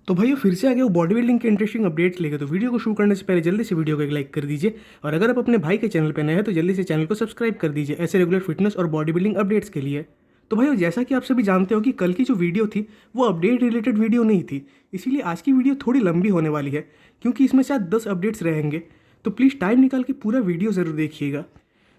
तो भाइयों फिर से आ गए वो बॉडी बिल्डिंग के इंटरेस्टिंग अपडेट्स लेके। तो वीडियो को शुरू करने से पहले जल्दी से वीडियो को एक लाइक कर दीजिए, और अगर आप अपने भाई के चैनल पर नए हैं तो जल्दी से चैनल को सब्सक्राइब कर दीजिए ऐसे रेगुलर फिटनेस और बॉडी बिल्डिंग अपडेट्स के लिए। तो भाइयों जैसा कि आप सभी जानते हो कि कल की जो वीडियो थी वो अपडेट रिलेटेड वीडियो नहीं थी, इसीलिए आज की वीडियो थोड़ी लंबी होने वाली है क्योंकि इसमें शायद 10 अपडेट्स रहेंगे। तो प्लीज़ टाइम निकाल के पूरा वीडियो ज़रूर देखिएगा।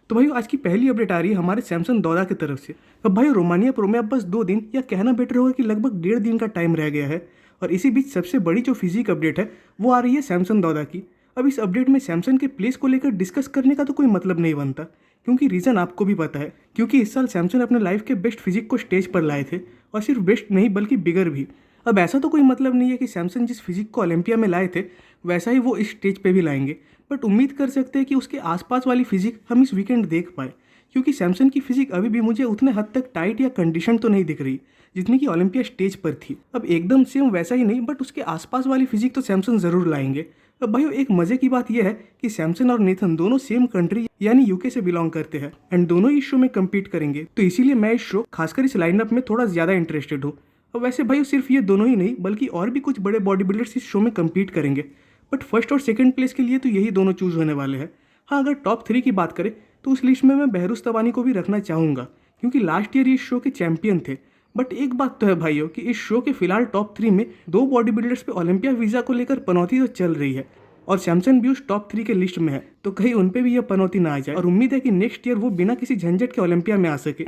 तो भाइयों आज की पहली अपडेट आ रही है हमारे सैमसंग दौदा की तरफ से। अब भाई रोमानिया प्रो में अब बस 2 दिन, या कहना बेटर होगा कि लगभग 1.5 दिन का टाइम रह गया है। और इसी बीच सबसे बड़ी जो फिजिक अपडेट है वो आ रही है सैमसंग दौदा की। अब इस अपडेट में सैमसंग के प्लेस को लेकर डिस्कस करने का तो कोई मतलब नहीं बनता, क्योंकि रीज़न आपको भी पता है। क्योंकि इस साल सैमसंग अपने लाइफ के बेस्ट फिजिक को स्टेज पर लाए थे, और सिर्फ बेस्ट नहीं बल्कि बिगर भी। अब ऐसा तो कोई मतलब नहीं है कि सैमसंग जिस फिजिक को ओलंपिया में लाए थे वैसा ही वो इस स्टेज पे भी लाएंगे, बट उम्मीद कर सकते हैं कि उसके आसपास वाली फिजिक हम इस वीकेंड देख पाए। क्योंकि सैमसंग की फिजिक अभी भी मुझे उतने हद तक टाइट या कंडीशन तो नहीं दिख रही जितनी कि ओलंपिया स्टेज पर थी। अब एकदम सेम वैसा ही नहीं, बट उसके आसपास वाली फिजिक तो सैमसंग ज़रूर लाएंगे। अब भाइयों एक मज़े की बात यह है कि सैमसंग और नेथन दोनों सेम कंट्री यानी यूके से बिलोंग करते हैं, एंड दोनों ही इस शो में कम्पीट करेंगे। तो इसीलिए मैं इस शो खासकर इस लाइनअप में थोड़ा ज़्यादा इंटरेस्टेड हूँ। अब वैसे भाइयों सिर्फ ये दोनों ही नहीं बल्कि और भी कुछ बड़े बॉडी बिल्डर्स इस शो में कम्पीट करेंगे, बट फर्स्ट और सेकंड प्लेस के लिए तो यही दोनों चूज होने वाले हैं। हाँ, अगर टॉप 3 की बात करें तो उस लिस्ट में मैं बहरुस तबानी को भी रखना चाहूँगा, क्योंकि लास्ट ईयर ये इस शो के चैंपियन थे। बट एक बात तो है भाइयों कि इस शो के फिलहाल टॉप 3 में 2 बॉडी बिल्डर्स पे ओलंपिया वीज़ा को लेकर पनौती तो चल रही है, और सैमसंग भी उस टॉप 3 के लिस्ट में है। तो कहीं उन पे भी यह पनौती ना आ जाए, और उम्मीद है कि नेक्स्ट ईयर वो बिना किसी झंझट के ओलंपिया में आ सके।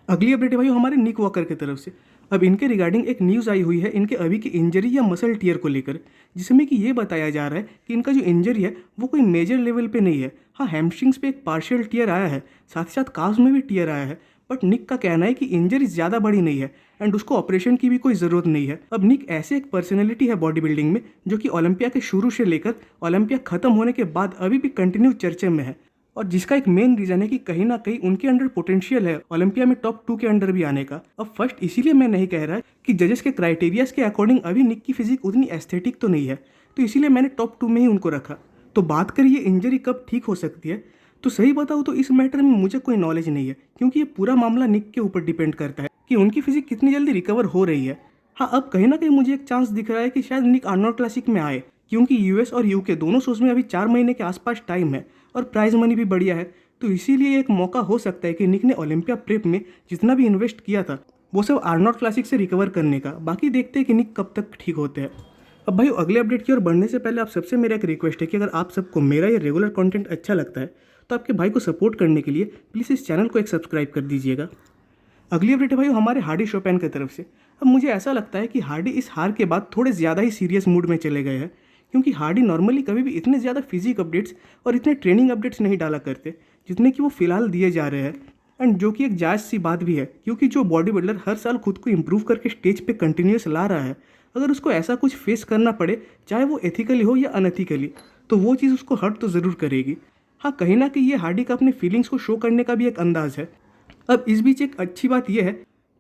अगली अपडेट है भाई हमारे निक वॉकर की तरफ से। अब इनके रिगार्डिंग एक न्यूज़ आई हुई है इनके अभी की इंजरी या मसल टीयर को लेकर, जिसमें कि ये बताया जा रहा है कि इनका जो इंजरी है वो कोई मेजर लेवल पे नहीं है। हाँ, हैमस्ट्रिंग्स पे एक पार्शियल टीयर आया है, साथ ही साथ काफ्स में भी टीयर आया है, बट निक का कहना है कि इंजरी ज़्यादा बड़ी नहीं है एंड उसको ऑपरेशन की भी कोई ज़रूरत नहीं है। अब निक ऐसे एक पर्सनैलिटी है बॉडी बिल्डिंग में जो कि ओलंपिया के शुरू से लेकर ओलंपिया खत्म होने के बाद अभी भी कंटिन्यू चर्चे में है, और जिसका एक मेन रीज़न है कि कहीं ना कहीं उनके अंडर पोटेंशियल है ओलंपिया में टॉप 2 के अंडर भी आने का। अब फर्स्ट इसीलिए मैं नहीं कह रहा कि जजेस के क्राइटेरियाज के अकॉर्डिंग अभी निक की फिजिक उतनी एस्थेटिक तो नहीं है, तो इसीलिए मैंने टॉप 2 में ही उनको रखा। तो बात करिए इंजरी कब ठीक हो सकती है, तो सही बताऊँ तो इस मैटर में मुझे कोई नॉलेज नहीं है, क्योंकि ये पूरा मामला निक के ऊपर डिपेंड करता है कि उनकी फिजिक कितनी जल्दी रिकवर हो रही है। हाँ, अब कहीं ना कहीं मुझे एक चांस दिख रहा है कि शायद निक आर्नोल्ड क्लासिक में आए, क्योंकि यूएस और यूके दोनों शोज में अभी 4 महीने के आसपास टाइम है और प्राइज मनी भी बढ़िया है। तो इसीलिए एक मौका हो सकता है कि निक ने ओलंपिया प्रेप में जितना भी इन्वेस्ट किया था वो सब आर्नोल्ड क्लासिक से रिकवर करने का। बाकी देखते हैं कि निक कब तक ठीक होते हैं। अब भाई अगले अपडेट की ओर बढ़ने से पहले आप सबसे मेरा एक रिक्वेस्ट है कि अगर आप सबको मेरा ये रेगुलर कंटेंट अच्छा लगता है तो आपके भाई को सपोर्ट करने के लिए प्लीज़ इस चैनल को एक सब्सक्राइब कर दीजिएगा। अगली अपडेट है भाई हमारे हार्डी शोपैन की तरफ से। अब मुझे ऐसा लगता है कि हार्डी इस हार के बाद थोड़े ज़्यादा ही सीरियस मूड में चले गए हैं, क्योंकि हार्डी नॉर्मली कभी भी इतने ज़्यादा फिजिक अपडेट्स और इतने ट्रेनिंग अपडेट्स नहीं डाला करते जितने कि वो फिलहाल दिए जा रहे हैं। एंड जो कि एक जायज़ सी बात भी है, क्योंकि जो बॉडी बिल्डर हर साल खुद को इम्प्रूव करके स्टेज पे कंटिन्यूस ला रहा है, अगर उसको ऐसा कुछ फेस करना पड़े चाहे वो एथिकली हो या अनएथिकली, तो वो चीज़ उसको हर्ट तो ज़रूर करेगी। हाँ, कहीं ना कहीं ये हार्डी का अपने फीलिंग्स को शो करने का भी एक अंदाज है। अब इस बीच एक अच्छी बात यह है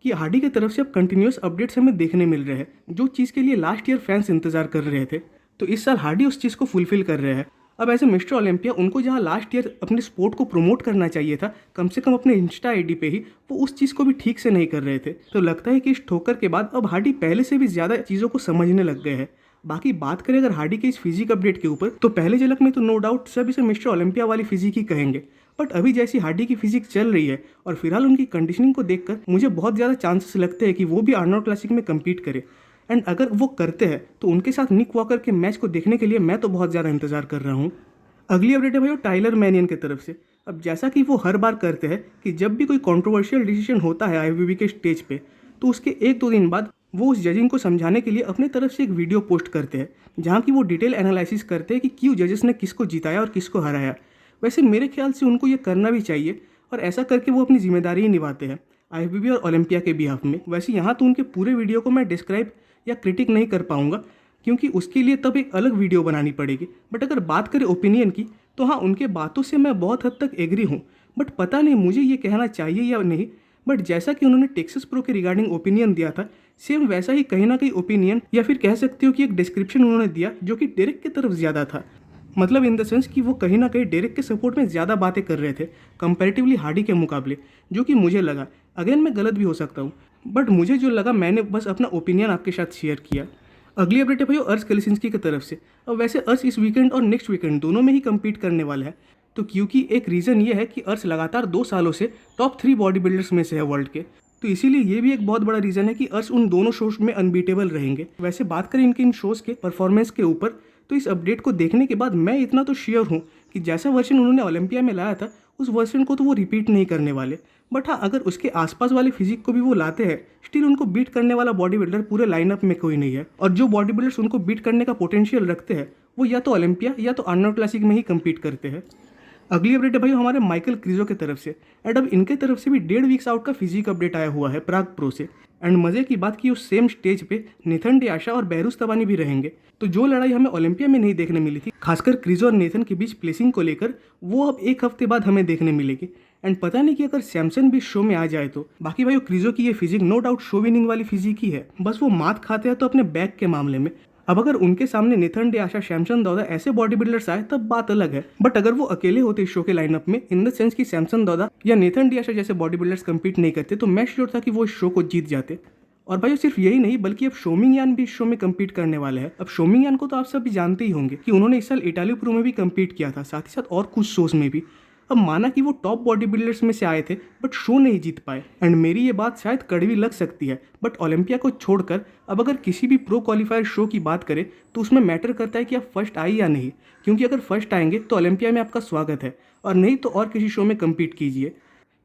कि हार्डी की तरफ से अब कंटिन्यूस अपडेट्स हमें देखने मिल रहे हैं, जो चीज़ के लिए लास्ट ईयर फैंस इंतजार कर रहे थे। तो इस साल हार्डी उस चीज़ को फुलफिल कर रहे हैं। अब एज ए मिस्टर ओलंपिया उनको जहाँ लास्ट ईयर अपने स्पोर्ट को प्रमोट करना चाहिए था, कम से कम अपने इंस्टा आईडी पे ही, वो उस चीज़ को भी ठीक से नहीं कर रहे थे। तो लगता है कि इस ठोकर के बाद अब हार्डी पहले से भी ज़्यादा चीज़ों को समझने लग गए हैं। बाकी बात करें अगर हार्डी के इस फिजिक अपडेट के ऊपर, तो पहले झलक में तो नो डाउट सब इसे मिस्टर ओलंपिया वाली फिजिक ही कहेंगे, बट अभी जैसी हार्डी की फिजिक चल रही है और फिलहाल उनकी कंडीशनिंग को देखकर मुझे बहुत ज़्यादा चांसेस लगते हैं कि वो भी आर्नोल्ड क्लासिक में कम्पीट करे। एंड अगर वो करते हैं तो उनके साथ निक वॉकर के मैच को देखने के लिए मैं तो बहुत ज़्यादा इंतजार कर रहा हूँ। अगली अपडेट है भाई टाइलर मैनियन की तरफ से। अब जैसा कि वो हर बार करते हैं कि जब भी कोई कंट्रोवर्शियल डिसीजन होता है आईएफबीबी के स्टेज पे, तो उसके 1-2 दिन बाद वो उस जजिंग को समझाने के लिए अपने तरफ से एक वीडियो पोस्ट करते हैं, जहाँ की वो डिटेल एनालिसिस करते हैं कि क्यों जजेस ने किसको जिताया और किसको हराया। वैसे मेरे ख्याल से उनको ये करना भी चाहिए, और ऐसा करके वो अपनी जिम्मेदारी ही निभाते हैं आईएफबीबी और ओलंपिया के बिहाफ में। वैसे यहाँ तो उनके पूरे वीडियो को मैं डिस्क्राइब या क्रिटिक नहीं कर पाऊंगा, क्योंकि उसके लिए तब एक अलग वीडियो बनानी पड़ेगी। बट अगर बात करें ओपिनियन की, तो हाँ, उनके बातों से मैं बहुत हद तक एग्री हूँ, बट पता नहीं मुझे ये कहना चाहिए या नहीं। बट जैसा कि उन्होंने टेक्सास प्रो के रिगार्डिंग ओपिनियन दिया था, सेम वैसा ही कहीं ना कहीं ओपिनियन या फिर कह सकते हो कि एक डिस्क्रिप्शन उन्होंने दिया जो कि डेरेक की तरफ ज़्यादा था। मतलब इन द सेंस कि वो कहीं ना कहीं डेरेक के सपोर्ट में ज़्यादा बातें कर रहे थे कंपैरेटिवली हार्डी के मुकाबले, जो कि मुझे लगा, अगेन मैं गलत भी हो सकता हूँ, बट मुझे जो लगा मैंने बस अपना ओपिनियन आपके साथ शेयर किया। अगली अपडेट है भाई अर्श कलिसिंस्की की तरफ से। अब वैसे अर्श इस वीकेंड और नेक्स्ट वीकेंड दोनों में ही कम्पीट करने वाला है, तो क्योंकि एक रीज़न ये है कि अर्श लगातार 2 सालों से टॉप 3 बॉडी बिल्डर्स में से है वर्ल्ड के, तो इसीलिए ये भी एक बहुत बड़ा रीज़न है कि अर्श उन दोनों शोज में अनबीटेबल रहेंगे। वैसे बात करें इनके इन शोज़ के परफॉर्मेंस के ऊपर, तो इस अपडेट को देखने के बाद मैं इतना तो श्योर हूँ कि जैसा वर्जन उन्होंने ओलंपिया में लाया था उस वर्जन को तो वो रिपीट नहीं करने वाले। बट हाँ, अगर उसके आसपास वाले फिजिक को भी वो लाते हैं, स्टिल उनको बीट करने वाला बॉडी बिल्डर पूरे लाइनअप में कोई नहीं है। और जो बॉडी बिल्डर्स उनको बीट करने का पोटेंशियल रखते हैं वो या तो ओलंपिया या तो आर्नोल्ड क्लासिक में ही कम्पीट करते हैं। अगली अपडेट है भाई हमारे माइकल क्रिजो की तरफ से। एंड अब इनके तरफ से भी 1.5 वीक्स आउट का फिजिक अपडेट आया हुआ है प्राग प्रो से। एंड मजे की बात की उस सेम स्टेज पे नेथन डियाशा और बेहरूस तबानी भी रहेंगे, तो जो लड़ाई हमें ओलंपिया में नहीं देखने मिली थी, खासकर क्रिजो और नेथन के बीच प्लेसिंग को लेकर, वो अब एक हफ्ते बाद हमें देखने मिलेगी। एंड पता नहीं कि अगर सैमसन भी शो में आ जाए तो। बाकी भाई क्रिजो की ये physique no doubt show winning वाली फिजिक ही है, बस वो मात खाते हैं तो अपने बैक के मामले में। अब अगर उनके सामने नेथन डियाशा, सैमसन दादा ऐसे बॉडी बिल्डर्स आए तब बात अलग है, बट अगर वो अकेले होते इस शो के लाइनअप में, इन द सेंस कि सैमसन दादा या नेथन डियाशा जैसे बॉडी बिल्डर्स कम्पीट नहीं करते, तो मैं श्योर था कि वो इस शो को जीत जाते। और भाई सिर्फ यही नहीं बल्कि अब शोमिंग यान भी इस शो में कम्पीट करने वाले हैं। अब शोमिंग यान को तो आप सभी जानते ही होंगे कि उन्होंने इस साल इटाली प्रो में भी कम्पीट किया था, साथ ही साथ और कुछ शोज में भी। अब माना कि वो टॉप बॉडी बिल्डर्स में से आए थे बट शो नहीं जीत पाए। एंड मेरी ये बात शायद कड़वी लग सकती है, बट ओलंपिया को छोड़कर अब अगर किसी भी प्रो क्वालिफायर शो की बात करें तो उसमें मैटर करता है कि आप फर्स्ट आए या नहीं, क्योंकि अगर फर्स्ट आएंगे तो ओलंपिया में आपका स्वागत है, और नहीं तो और किसी शो में कम्पीट कीजिए,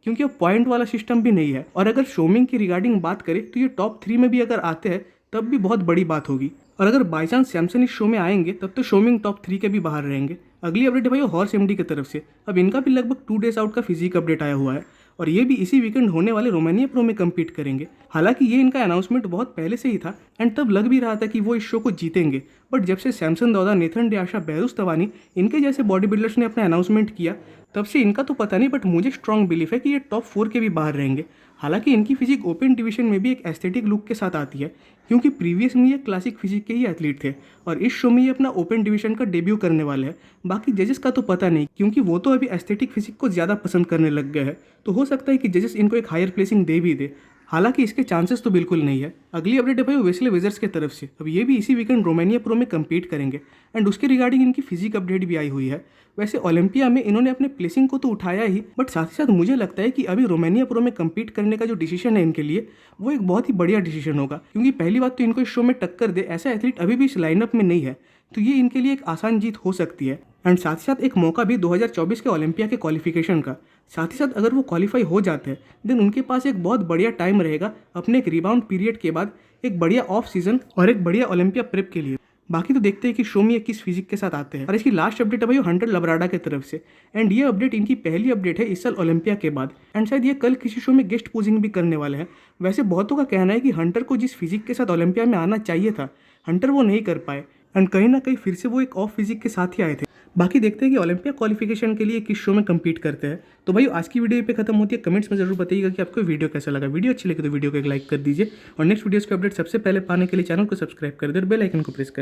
क्योंकि अब पॉइंट वाला सिस्टम भी नहीं है। और अगर शोमिंग की रिगार्डिंग बात करें तो ये टॉप 3 में भी अगर आते हैं तब भी बहुत बड़ी बात होगी। और अगर बाई चांस सैमसन इस शो में आएंगे तब तो शोमिंग टॉप 3 के भी बाहर रहेंगे। अगली अपडेट है भाई हॉर्स एमडी की तरफ से। अब इनका भी लगभग 2 डेज आउट का फिजिक अपडेट आया हुआ है, और ये भी इसी वीकेंड होने वाले रोमानिया प्रो में कम्पीट करेंगे। हालांकि ये इनका अनाउंसमेंट बहुत पहले से ही था, एंड तब लग भी रहा था कि वो इस शो को जीतेंगे, बट जब से सैमसन दादा, नेथन डियाशा, बेहरूस तबानी इनके जैसे बॉडी बिल्डर्स ने अपना अनाउंसमेंट किया, तब से इनका तो पता नहीं, बट मुझे स्ट्रॉन्ग बिलीफ है कि ये टॉप 4 के भी बाहर रहेंगे। हालांकि इनकी फिजिक ओपन डिवीजन में भी एक एस्थेटिक लुक के साथ आती है, क्योंकि प्रीवियस में ये क्लासिक फिजिक के ही एथलीट थे, और इस शो में ये अपना ओपन डिवीजन का डेब्यू करने वाले हैं। बाकी जजेस का तो पता नहीं, क्योंकि वो तो अभी एस्थेटिक फिजिक को ज़्यादा पसंद करने लग गए हैं, तो हो सकता है कि जजेस इनको एक हायर प्लेसिंग दे भी दे। हालांकि इसके चांसेस तो बिल्कुल नहीं है। अगली अपडेट है भाई वेस्ले विजर्स की तरफ से। अब ये भी इसी वीकेंड रोमानिया प्रो में कम्पीट करेंगे, एंड उसके रिगार्डिंग इनकी फिजिक अपडेट भी आई हुई है। वैसे ओलंपिया में इन्होंने अपने प्लेसिंग को तो उठाया ही, बट साथ ही साथ मुझे लगता है कि अभी रोमानिया प्रो में कम्पीट करने का जो डिसीजन है इनके लिए, वो एक बहुत ही बढ़िया डिसीजन होगा, क्योंकि पहली बात तो इनको इस शो में टक्कर दे ऐसा एथलीट अभी भी इस लाइनअप में नहीं है, तो ये इनके लिए एक आसान जीत हो सकती है। एंड साथ ही साथ एक मौका भी 2024 के ओलंपिया के क्वालिफिकेशन का। साथ ही साथ अगर वो क्वालिफाई हो जाते हैं देन उनके पास एक बहुत बढ़िया टाइम रहेगा अपने एक रिबाउंड पीरियड के बाद, एक बढ़िया ऑफ सीजन और एक बढ़िया ओलंपिया प्रेप के लिए। बाकी तो देखते हैं कि शो में किस फिजिक के साथ आते हैं। और इसकी लास्ट अपडेट है भाई हंटर लबराडा की तरफ से, एंड ये अपडेट इनकी पहली अपडेट है इस साल ओलंपिया के बाद, एंड शायद ये कल किसी शो में गेस्ट पोजिंग भी करने वाले हैं। वैसे बहुतों का कहना है कि हंटर को जिस फिजिक के साथ ओलंपिया में आना चाहिए था, हंटर वो नहीं कर पाए, एंड कहीं ना कहीं फिर से वो एक ऑफ फिजिक के साथ ही आए थे। बाकी देखते हैं कि ओलंपिया क्वालिफिकेशन के लिए किस शो में कम्पीट करते हैं। तो भाई आज की वीडियो पे खत्म होती है। कमेंट्स में जरूर बताइएगा कि आपको वीडियो कैसा लगा। वीडियो अच्छी लगे तो वीडियो को एक लाइक कर दीजिए, और नेक्स्ट वीडियोस के अपडेट सबसे पहले पाने के लिए चैनल को सब्सक्राइब कर दे और बेल आइकन को प्रेस कर